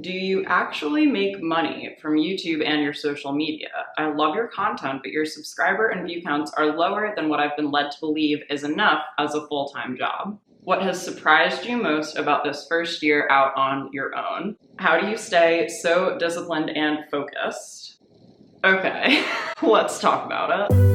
Do you actually make money from YouTube and your social media? I love your content, but your subscriber and view counts are lower than what I've been led to believe is enough as a full-time job. What has surprised you most about this first year out on your own? How do you stay so disciplined and focused? Okay, let's talk about it.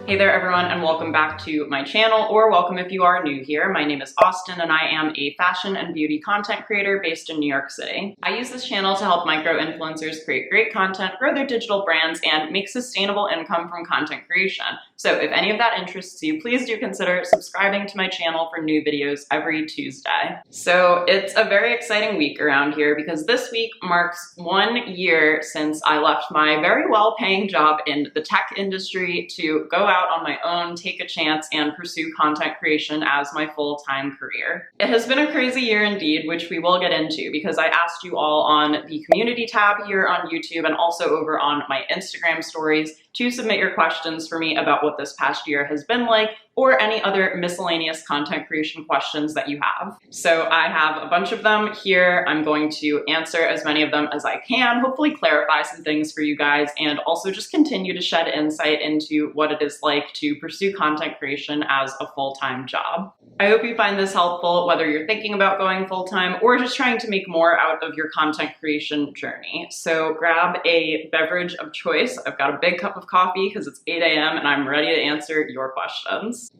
Hey there everyone, and welcome back to my channel, or welcome if you are new here. My name is Austen and I am a fashion and beauty content creator based in New York City. I use this channel to help micro-influencers create great content, grow their digital brands, and make sustainable income from content creation. So if any of that interests you, please do consider subscribing to my channel for new videos every Tuesday. So it's a very exciting week around here because this week marks 1 year since I left my very well-paying job in the tech industry to go out on my own, take a chance, and pursue content creation as my full-time career. It has been a crazy year indeed, which we will get into because I asked you all on the community tab here on YouTube and also over on my Instagram stories to submit your questions for me about what this past year has been like, or any other miscellaneous content creation questions that you have. So I have a bunch of them here. I'm going to answer as many of them as I can, hopefully clarify some things for you guys, and also just continue to shed insight into what it is like to pursue content creation as a full-time job. I hope you find this helpful, whether you're thinking about going full-time or just trying to make more out of your content creation journey. So grab a beverage of choice. I've got a big cup of coffee because it's 8 a.m. and I'm ready to answer your questions.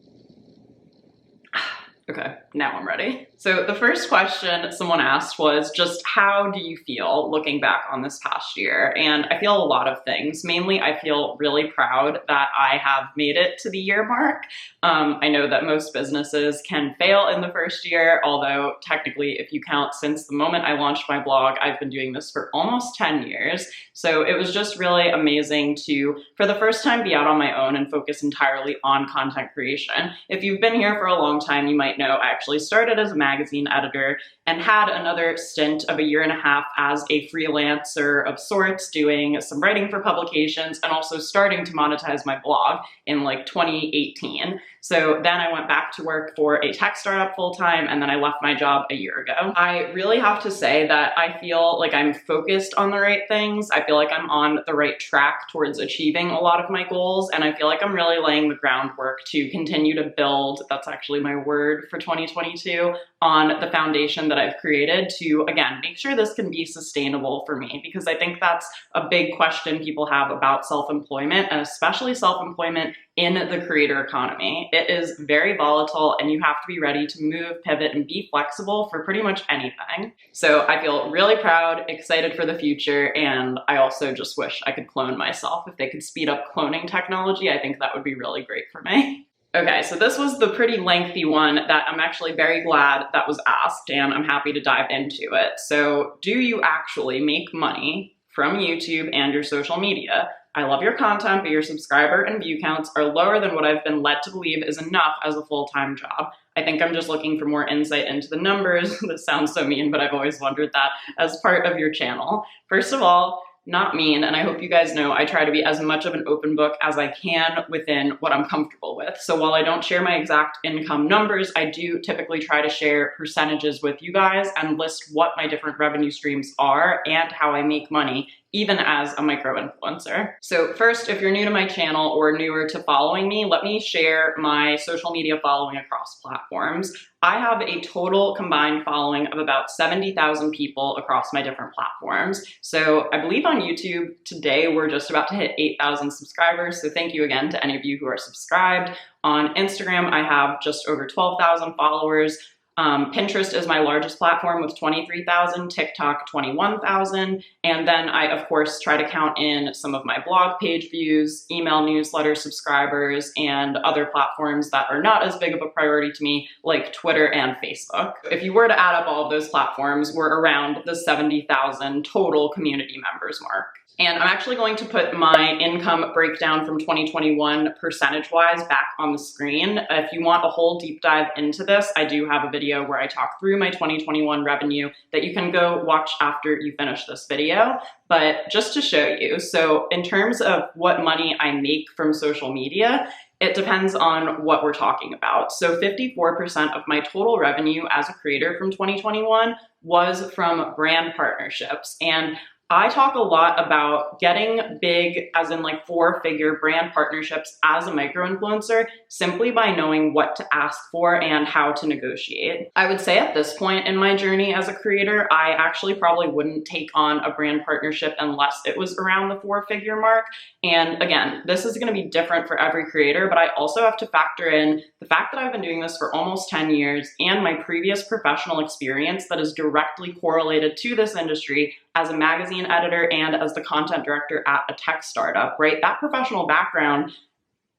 Okay, now I'm ready. So the first question someone asked was just how do you feel looking back on this past year? And I feel a lot of things. Mainly, I feel really proud that I have made it to the year mark. I know that most businesses can fail in the first year, although technically if you count since the moment I launched my blog, I've been doing this for almost 10 years. So it was just really amazing to, for the first time, be out on my own and focus entirely on content creation. If you've been here for a long time, you might know I actually started as a magazine editor and had another stint of 1.5 years as a freelancer of sorts, doing some writing for publications and also starting to monetize my blog in like 2018. So then I went back to work for a tech startup full-time, and then I left my job a year ago. I really have to say that I feel like I'm focused on the right things. I feel like I'm on the right track towards achieving a lot of my goals, and I feel like I'm really laying the groundwork to continue to build, that's actually my word for 2022, on the foundation that I've created to, again, make sure this can be sustainable for me, because I think that's a big question people have about self-employment, and especially self-employment in the creator economy. It is very volatile and you have to be ready to move, pivot, and be flexible for pretty much anything. So I feel really proud, excited for the future, and I also just wish I could clone myself. If they could speed up cloning technology, I think that would be really great for me. Okay, so this was the pretty lengthy one that I'm actually very glad that was asked, and I'm happy to dive into it. So, do you actually make money from YouTube and your social media? I love your content, but your subscriber and view counts are lower than what I've been led to believe is enough as a full-time job. I think I'm just looking for more insight into the numbers. This sounds so mean, but I've always wondered that as part of your channel. First of all, not mean, and I hope you guys know I try to be as much of an open book as I can within what I'm comfortable with. So while I don't share my exact income numbers, I do typically try to share percentages with you guys and list what my different revenue streams are and how I make money, even as a micro-influencer. So first, if you're new to my channel or newer to following me, let me share my social media following across platforms. I have a total combined following of about 70,000 people across my different platforms. So I believe on YouTube today, we're just about to hit 8,000 subscribers. So thank you again to any of you who are subscribed. On Instagram, I have just over 12,000 followers. Pinterest is my largest platform with 23,000, TikTok 21,000, and then I of course try to count in some of my blog page views, email newsletter subscribers, and other platforms that are not as big of a priority to me like Twitter and Facebook. If you were to add up all of those platforms, we're around the 70,000 total community members mark. And I'm actually going to put my income breakdown from 2021 percentage-wise back on the screen. If you want a whole deep dive into this, I do have a video where I talk through my 2021 revenue that you can go watch after you finish this video. But just to show you, so in terms of what money I make from social media, it depends on what we're talking about. So 54% of my total revenue as a creator from 2021 was from brand partnerships. And I talk a lot about getting big, as in like 4-figure brand partnerships as a micro-influencer, simply by knowing what to ask for and how to negotiate. I would say at this point in my journey as a creator, I actually probably wouldn't take on a brand partnership unless it was around the 4-figure mark. And again, this is going to be different for every creator, but I also have to factor in the fact that I've been doing this for almost 10 years and my previous professional experience that is directly correlated to this industry as a magazine editor and as the content director at a tech startup, right? That professional background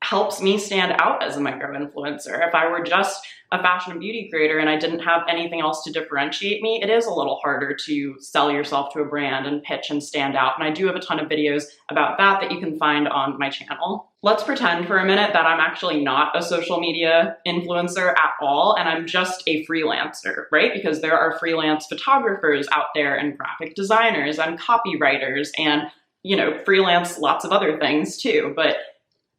helps me stand out as a micro-influencer. If I were just a fashion and beauty creator and I didn't have anything else to differentiate me, it is a little harder to sell yourself to a brand and pitch and stand out. And I do have a ton of videos about that you can find on my channel. Let's pretend for a minute that I'm actually not a social media influencer at all, and I'm just a freelancer, right? Because there are freelance photographers out there and graphic designers and copywriters and, freelance lots of other things too. But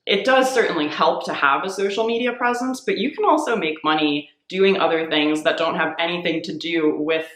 it does certainly help to have a social media presence, but you can also make money doing other things that don't have anything to do with,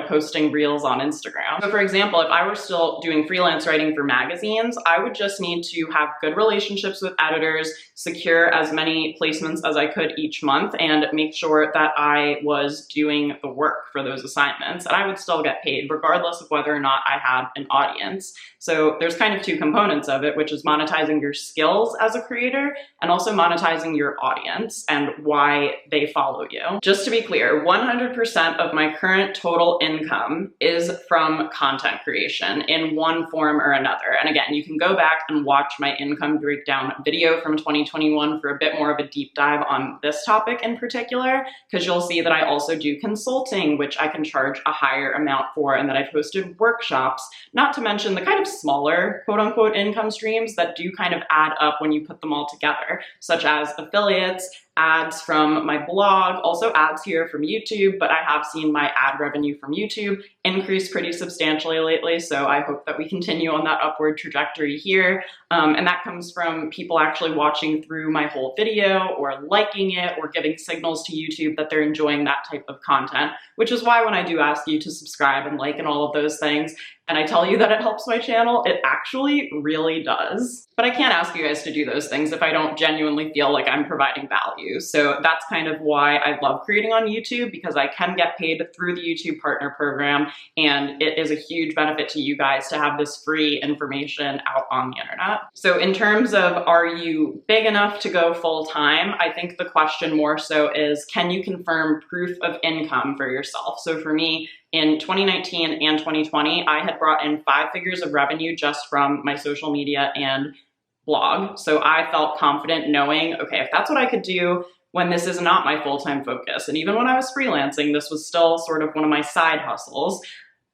posting reels on Instagram. So for example, if I were still doing freelance writing for magazines, I would just need to have good relationships with editors, secure as many placements as I could each month, and make sure that I was doing the work for those assignments. And I would still get paid regardless of whether or not I had an audience. So there's kind of 2 components of it, which is monetizing your skills as a creator and also monetizing your audience and why they follow you. Just to be clear, 100% of my current total income is from content creation in one form or another. And again, you can go back and watch my income breakdown video from 2021 for a bit more of a deep dive on this topic in particular, because you'll see that I also do consulting, which I can charge a higher amount for, and that I've hosted workshops, not to mention the kind of smaller quote unquote income streams that do kind of add up when you put them all together, such as affiliates, ads from my blog, also ads here from YouTube, but I have seen my ad revenue from YouTube increase pretty substantially lately, so I hope that we continue on that upward trajectory here. And that comes from people actually watching through my whole video or liking it or giving signals to YouTube that they're enjoying that type of content, which is why when I do ask you to subscribe and like and all of those things, and I tell you that it helps my channel, it actually really does. But I can't ask you guys to do those things if I don't genuinely feel like I'm providing value. So that's kind of why I love creating on YouTube, because I can get paid through the YouTube Partner Program, and it is a huge benefit to you guys to have this free information out on the internet. So in terms of, are you big enough to go full time? I think the question more so is, can you confirm proof of income for yourself? So for me, in 2019 and 2020, I had brought in 5 figures of revenue just from my social media and blog. So I felt confident knowing, okay, if that's what I could do when this is not my full-time focus, and even when I was freelancing, this was still sort of one of my side hustles,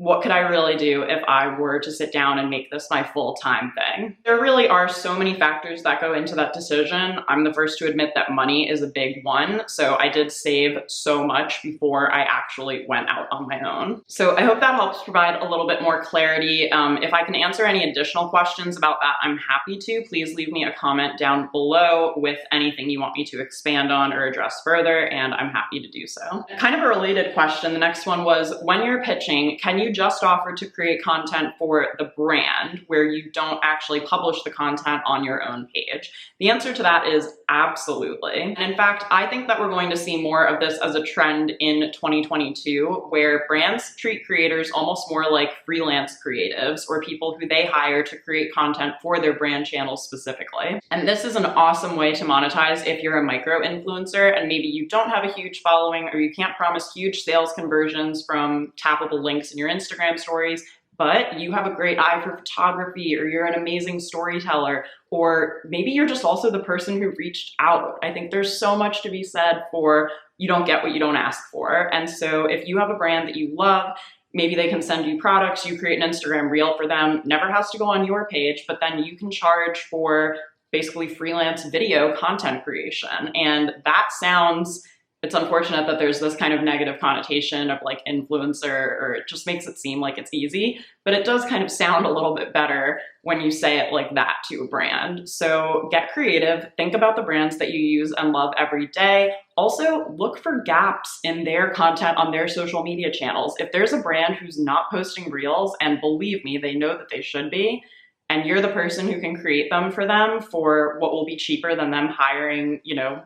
what could I really do if I were to sit down and make this my full-time thing? There really are so many factors that go into that decision. I'm the first to admit that money is a big one. So I did save so much before I actually went out on my own. So I hope that helps provide a little bit more clarity. If I can answer any additional questions about that, I'm happy to. Please leave me a comment down below with anything you want me to expand on or address further, and I'm happy to do so. Kind of a related question, the next one was, when you're pitching, can you just offer to create content for the brand where you don't actually publish the content on your own page? The answer to that is absolutely. And in fact, I think that we're going to see more of this as a trend in 2022, where brands treat creators almost more like freelance creatives or people who they hire to create content for their brand channels specifically. And this is an awesome way to monetize if you're a micro influencer and maybe you don't have a huge following or you can't promise huge sales conversions from tappable links in your Instagram stories, but you have a great eye for photography, or you're an amazing storyteller, or maybe you're just also the person who reached out. I think there's so much to be said for you don't get what you don't ask for. And so if you have a brand that you love, maybe they can send you products, you create an Instagram reel for them, never has to go on your page, but then you can charge for basically freelance video content creation. And that sounds It's unfortunate that there's this kind of negative connotation of like influencer, or it just makes it seem like it's easy, but it does kind of sound a little bit better when you say it like that to a brand. So get creative, think about the brands that you use and love every day. Also, look for gaps in their content on their social media channels. If there's a brand who's not posting reels, and believe me, they know that they should be, and you're the person who can create them for what will be cheaper than them hiring,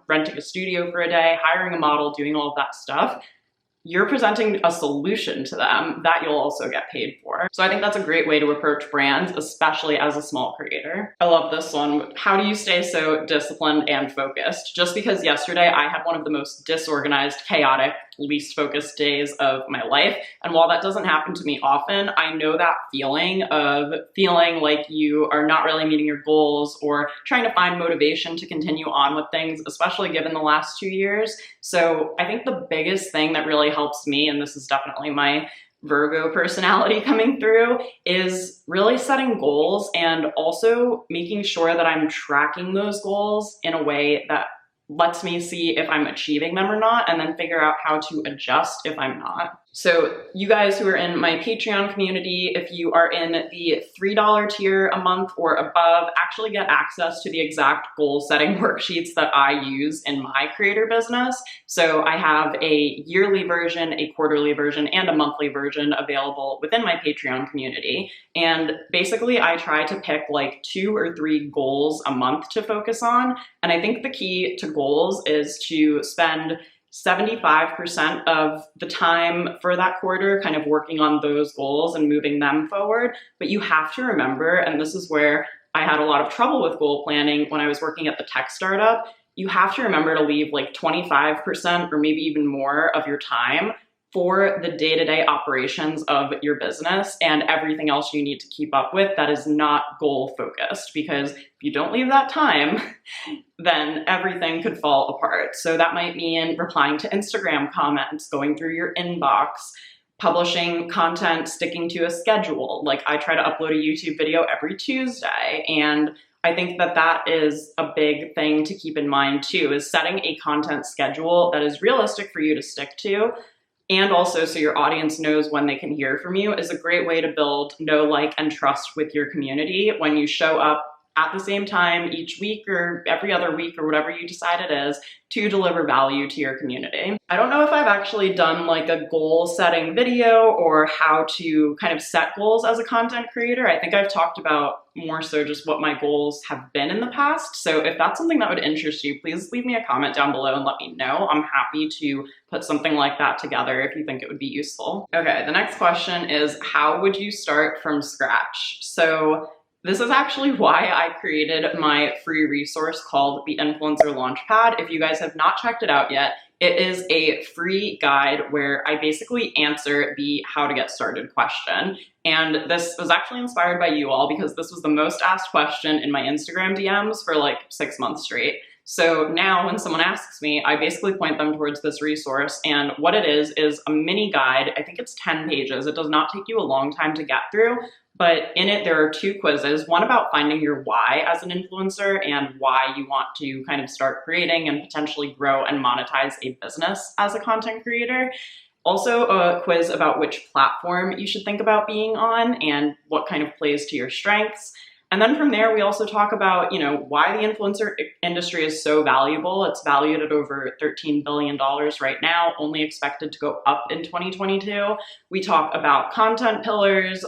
renting a studio for a day, hiring a model, doing all of that stuff, you're presenting a solution to them that you'll also get paid for. So I think that's a great way to approach brands, especially as a small creator. I love this one. How do you stay so disciplined and focused? Just because yesterday I had one of the most disorganized, chaotic, least focused days of my life. And while that doesn't happen to me often, I know that feeling of feeling like you are not really meeting your goals or trying to find motivation to continue on with things, especially given the last 2 years. So I think the biggest thing that really helps me, and this is definitely my Virgo personality coming through, is really setting goals and also making sure that I'm tracking those goals in a way that lets me see if I'm achieving them or not, and then figure out how to adjust if I'm not. So you guys who are in my Patreon community, if you are in the $3 tier a month or above, actually get access to the exact goal setting worksheets that I use in my creator business. So I have a yearly version, a quarterly version, and a monthly version available within my Patreon community. And basically I try to pick like 2 or 3 goals a month to focus on. And I think the key to goals is to spend 75% of the time for that quarter kind of working on those goals and moving them forward. But you have to remember, and this is where I had a lot of trouble with goal planning when I was working at the tech startup, you have to remember to leave like 25% or maybe even more of your time for the day-to-day operations of your business and everything else you need to keep up with that is not goal focused. Because if you don't leave that time, then everything could fall apart. So that might mean replying to Instagram comments, going through your inbox, publishing content, sticking to a schedule. Like I try to upload a YouTube video every Tuesday, and I think that that is a big thing to keep in mind too, is setting a content schedule that is realistic for you to stick to. And also, so your audience knows when they can hear from you, is a great way to build know, like, and trust with your community when you show up at the same time each week or every other week or whatever you decide it is to deliver value to your community. I don't know if I've actually done like a goal setting video or how to kind of set goals as a content creator. I think I've talked about more so just what my goals have been in the past. So if that's something that would interest you, please leave me a comment down below and let me know. I'm happy to put something like that together if you think it would be useful. Okay, the next question is, how would you start from scratch? So this is actually why I created my free resource called the Influencer Launchpad. If you guys have not checked it out yet, it is a free guide where I basically answer the how to get started question. And this was actually inspired by you all because this was the most asked question in my Instagram DMs for like 6 months straight. So now when someone asks me, I basically point them towards this resource, and what it is a mini guide. I think it's 10 pages. It does not take you a long time to get through, but in it there are 2 quizzes, one about finding your why as an influencer and why you want to kind of start creating and potentially grow and monetize a business as a content creator. Also a quiz about which platform you should think about being on and what kind of plays to your strengths. And then from there, we also talk about, why the influencer industry is so valuable. It's valued at over $13 billion right now, only expected to go up in 2022. We talk about content pillars,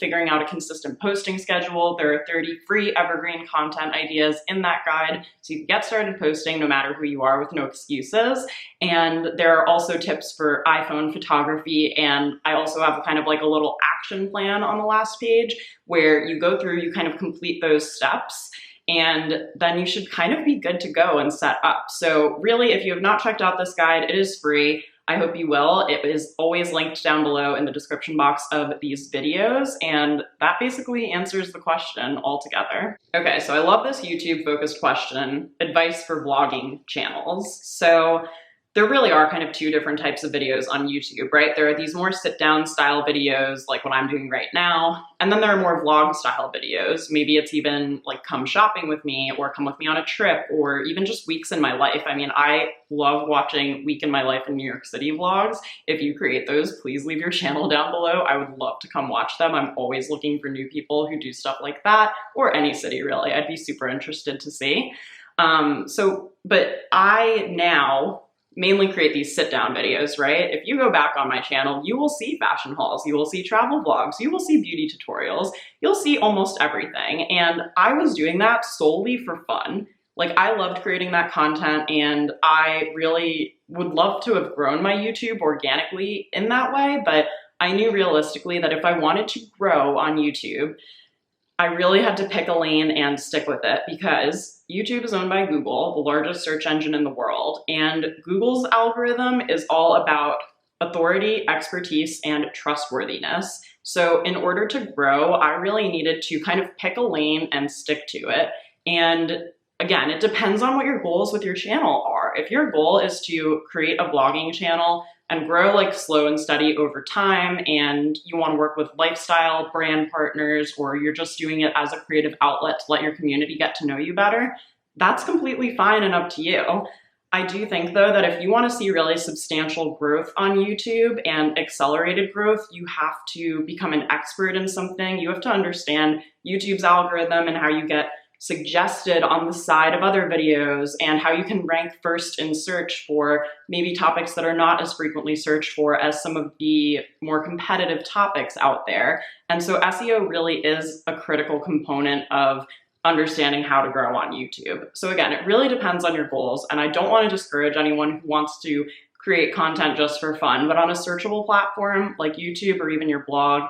figuring out a consistent posting schedule. There are 30 free evergreen content ideas in that guide, so you can get started posting no matter who you are with no excuses. And there are also tips for iPhone photography, and I also have kind of like a little action plan on the last page where you go through, you kind of complete those steps, and then you should kind of be good to go and set up. So really, if you have not checked out this guide, it is free. I hope you will. It is always linked down below in the description box of these videos, and that basically answers the question altogether. Okay, so I love this YouTube focused question, advice for vlogging channels. So there really are kind of two different types of videos on YouTube, right? There are these more sit-down style videos like what I'm doing right now, and then there are more vlog style videos. Maybe it's even like come shopping with me or come with me on a trip or even just weeks in my life. I mean, I love watching week in my life in New York City vlogs. If you create those, please leave your channel down below. I would love to come watch them. I'm always looking for new people who do stuff like that, or any city really. I'd be super interested to see. But I now mainly create these sit-down videos, right? If you go back on my channel, you will see fashion hauls, you will see travel vlogs, you will see beauty tutorials, you'll see almost everything. And I was doing that solely for fun. Like, I loved creating that content, and I really would love to have grown my YouTube organically in that way, but I knew realistically that if I wanted to grow on YouTube, I really had to pick a lane and stick with it, because YouTube is owned by Google, the largest search engine in the world, and Google's algorithm is all about authority, expertise, and trustworthiness. So in order to grow, I really needed to kind of pick a lane and stick to it. And again, it depends on what your goals with your channel are. If your goal is to create a vlogging channel and grow like slow and steady over time, and you want to work with lifestyle brand partners, or you're just doing it as a creative outlet to let your community get to know you better, that's completely fine and up to you. I do think though that if you want to see really substantial growth on YouTube and accelerated growth, you have to become an expert in something. You have to understand YouTube's algorithm and how you get suggested on the side of other videos, and how you can rank first in search for maybe topics that are not as frequently searched for as some of the more competitive topics out there. And so SEO really is a critical component of understanding how to grow on YouTube. So again, it really depends on your goals, and I don't want to discourage anyone who wants to create content just for fun, but on a searchable platform like YouTube or even your blog,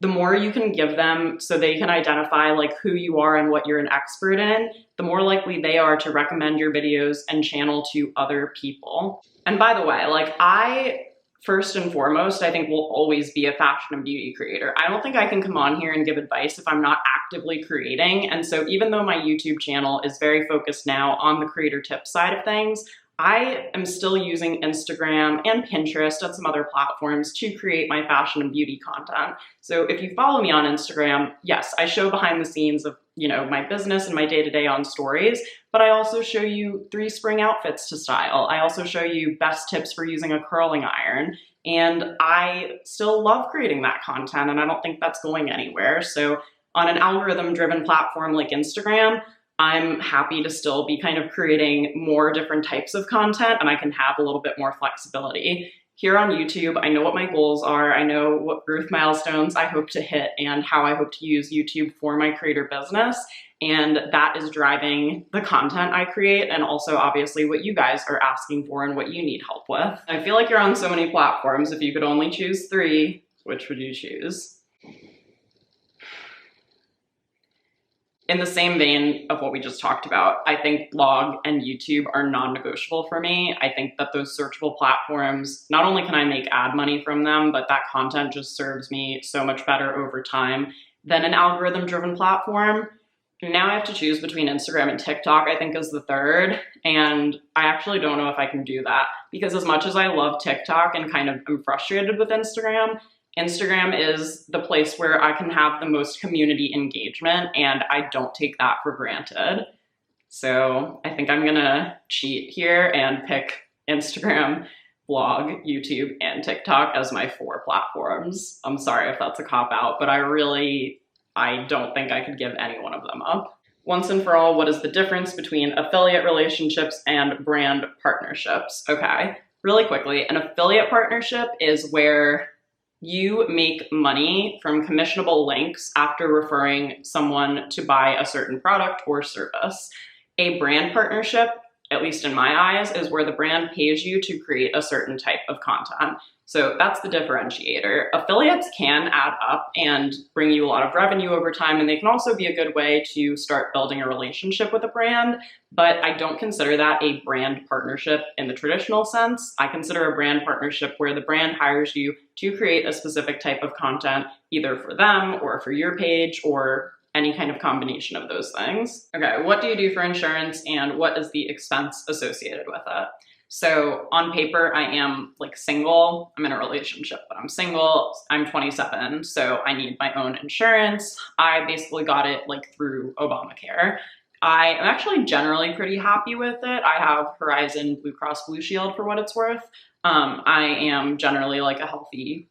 the more you can give them so they can identify like who you are and what you're an expert in, the more likely they are to recommend your videos and channel to other people. And by the way, like, I, first and foremost, I think will always be a fashion and beauty creator. I don't think I can come on here and give advice if I'm not actively creating. And so even though my YouTube channel is very focused now on the creator tip side of things, I am still using Instagram and Pinterest and some other platforms to create my fashion and beauty content. So if you follow me on Instagram, yes, I show behind the scenes of, you know, my business and my day-to-day on stories, but I also show you 3 spring outfits to style. I also show you best tips for using a curling iron, and I still love creating that content, and I don't think that's going anywhere. So on an algorithm-driven platform like Instagram, I'm happy to still be kind of creating more different types of content, and I can have a little bit more flexibility. Here on YouTube, I know what my goals are, I know what growth milestones I hope to hit, and how I hope to use YouTube for my creator business, and that is driving the content I create, and also obviously what you guys are asking for and what you need help with. I feel like you're on so many platforms. If you could only choose 3, which would you choose? In the same vein of what we just talked about, I think blog and YouTube are non-negotiable for me. I think that those searchable platforms, not only can I make ad money from them, but that content just serves me so much better over time than an algorithm-driven platform. Now I have to choose between Instagram and TikTok, I think, is the third. And I actually don't know if I can do that, because as much as I love TikTok and kind of am frustrated with Instagram, Instagram is the place where I can have the most community engagement, and I don't take that for granted. So I think I'm gonna cheat here and pick Instagram, blog, YouTube, and TikTok as my 4 platforms. I'm sorry if that's a cop-out, but I don't think I could give any one of them up. Once and for all, what is the difference between affiliate relationships and brand partnerships? Okay, really quickly, an affiliate partnership is where you make money from commissionable links after referring someone to buy a certain product or service. A brand partnership, at least in my eyes, is where the brand pays you to create a certain type of content. So that's the differentiator. Affiliates can add up and bring you a lot of revenue over time, and they can also be a good way to start building a relationship with a brand, but I don't consider that a brand partnership in the traditional sense. I consider a brand partnership where the brand hires you to create a specific type of content, either for them or for your page or any kind of combination of those things. Okay, what do you do for insurance, and what is the expense associated with it? So on paper, I am like single. I'm in a relationship, but I'm single. I'm 27, so I need my own insurance. I basically got it like through Obamacare. I am actually generally pretty happy with it. I have Horizon Blue Cross Blue Shield for what it's worth. I am generally like a healthy,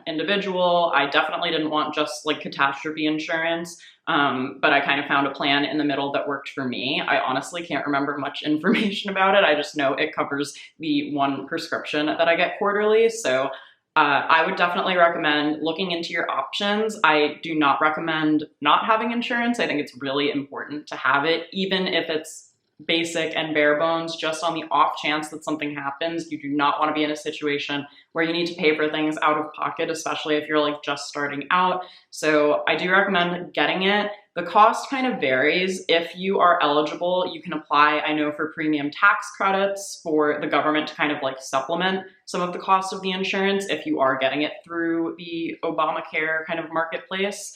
individual. I definitely didn't want just like catastrophe insurance, but I kind of found a plan in the middle that worked for me. I honestly can't remember much information about it. I just know it covers the one prescription that I get quarterly. So I would definitely recommend looking into your options. I do not recommend not having insurance. I think it's really important to have it, even if it's basic and bare bones, just on the off chance that something happens. You do not want to be in a situation where you need to pay for things out of pocket, especially if you're like just starting out. So I do recommend getting it. The cost kind of varies. If you are eligible, you can apply, I know, for premium tax credits for the government to kind of like supplement some of the cost of the insurance if you are getting it through the Obamacare kind of marketplace.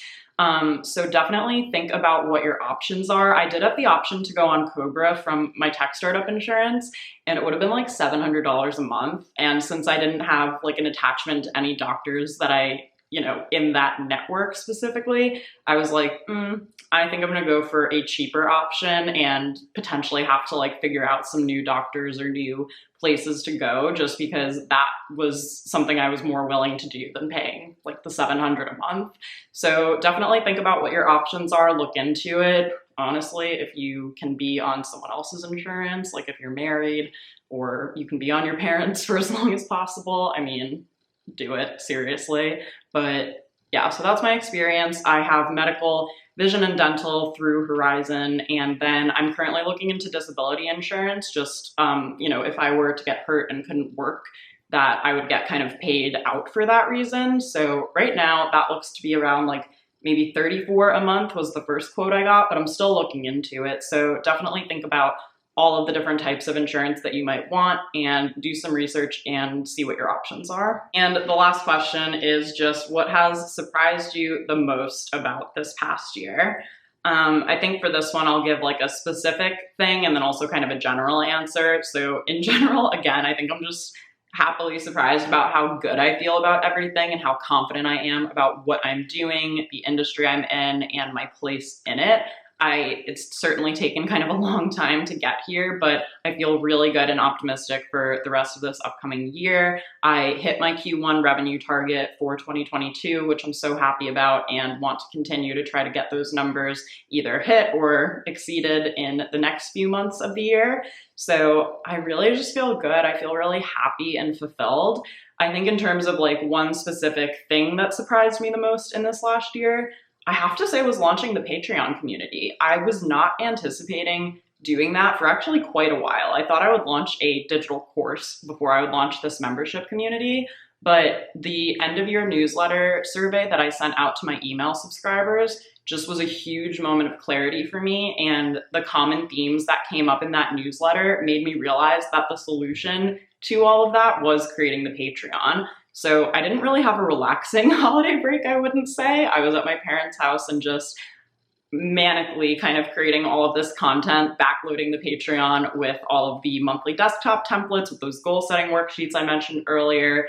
So definitely think about what your options are. I did have the option to go on Cobra from my tech startup insurance, and it would have been like $700 a month. And since I didn't have like an attachment to any doctors that in that network specifically, I was like, I think I'm gonna go for a cheaper option and potentially have to like figure out some new doctors or new places to go, just because that was something I was more willing to do than paying like the $700 a month. So definitely think about what your options are, look into it. Honestly, if you can be on someone else's insurance, like if you're married, or you can be on your parents for as long as possible, I mean, do it, seriously. But yeah, so that's my experience. I have medical, vision, and dental through Horizon, and then I'm currently looking into disability insurance, just, if I were to get hurt and couldn't work, that I would get kind of paid out for that reason. So right now, that looks to be around like maybe $34 a month was the first quote I got, but I'm still looking into it. So definitely think about all of the different types of insurance that you might want and do some research and see what your options are. And the last question is just, what has surprised you the most about this past year? I think for this one, I'll give like a specific thing and then also kind of a general answer. So in general, again, I think I'm just happily surprised about how good I feel about everything and how confident I am about what I'm doing, the industry I'm in, and my place in it. It's certainly taken kind of a long time to get here, but I feel really good and optimistic for the rest of this upcoming year. I hit my Q1 revenue target for 2022, which I'm so happy about, and want to continue to try to get those numbers either hit or exceeded in the next few months of the year. So I really just feel good. I feel really happy and fulfilled. I think in terms of like one specific thing that surprised me the most in this last year, I have to say was launching the Patreon community. I was not anticipating doing that for actually quite a while. I thought I would launch a digital course before I would launch this membership community, but the end of year newsletter survey that I sent out to my email subscribers just was a huge moment of clarity for me, and the common themes that came up in that newsletter made me realize that the solution to all of that was creating the Patreon. So I didn't really have a relaxing holiday break, I wouldn't say. I was at my parents' house and just manically kind of creating all of this content, backloading the Patreon with all of the monthly desktop templates, with those goal setting worksheets I mentioned earlier,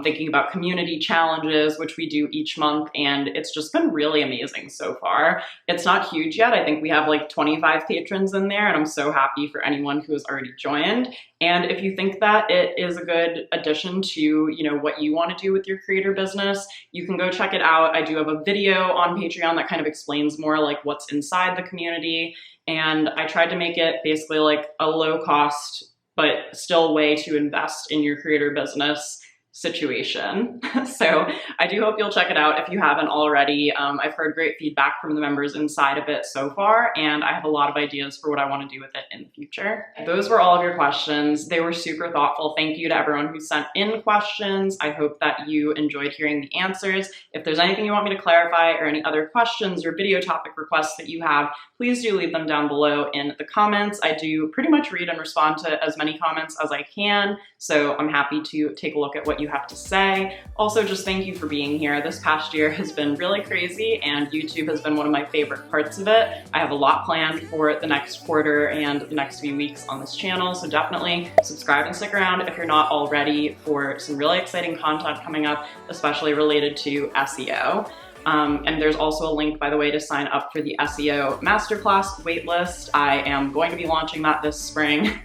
thinking about community challenges, which we do each month, and it's just been really amazing so far. It's not huge yet. I think we have like 25 patrons in there, and I'm so happy for anyone who has already joined. And if you think that it is a good addition to, what you want to do with your creator business, you can go check it out. I do have a video on Patreon that kind of explains more like what's inside the community. And I tried to make it basically like a low cost, but still way to invest in your creator business situation. So I do hope you'll check it out if you haven't already. I've heard great feedback from the members inside of it so far, and I have a lot of ideas for what I want to do with it in the future. Those were all of your questions. They were super thoughtful. Thank you to everyone who sent in questions. I hope that you enjoyed hearing the answers. If there's anything you want me to clarify or any other questions or video topic requests that you have, please do leave them down below in the comments. I do pretty much read and respond to as many comments as I can, so I'm happy to take a look at what you have to say. Also, just thank you for being here. This past year has been really crazy, and YouTube has been one of my favorite parts of it. I have a lot planned for the next quarter and the next few weeks on this channel, so definitely subscribe and stick around if you're not already for some really exciting content coming up, especially related to SEO. And there's also a link, by the way, to sign up for the SEO Masterclass waitlist. I am going to be launching that this spring.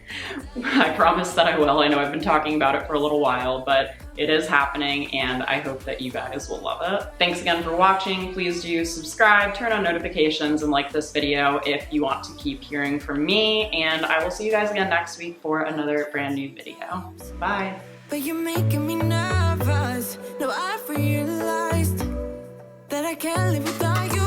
I promise that I will. I know I've been talking about it for a little while, but it is happening, and I hope that you guys will love it. Thanks again for watching. Please do subscribe, turn on notifications, and like this video if you want to keep hearing from me. And I will see you guys again next week for another brand new video. Bye. But you're making me nervous. No, I've realized that I can't live without you.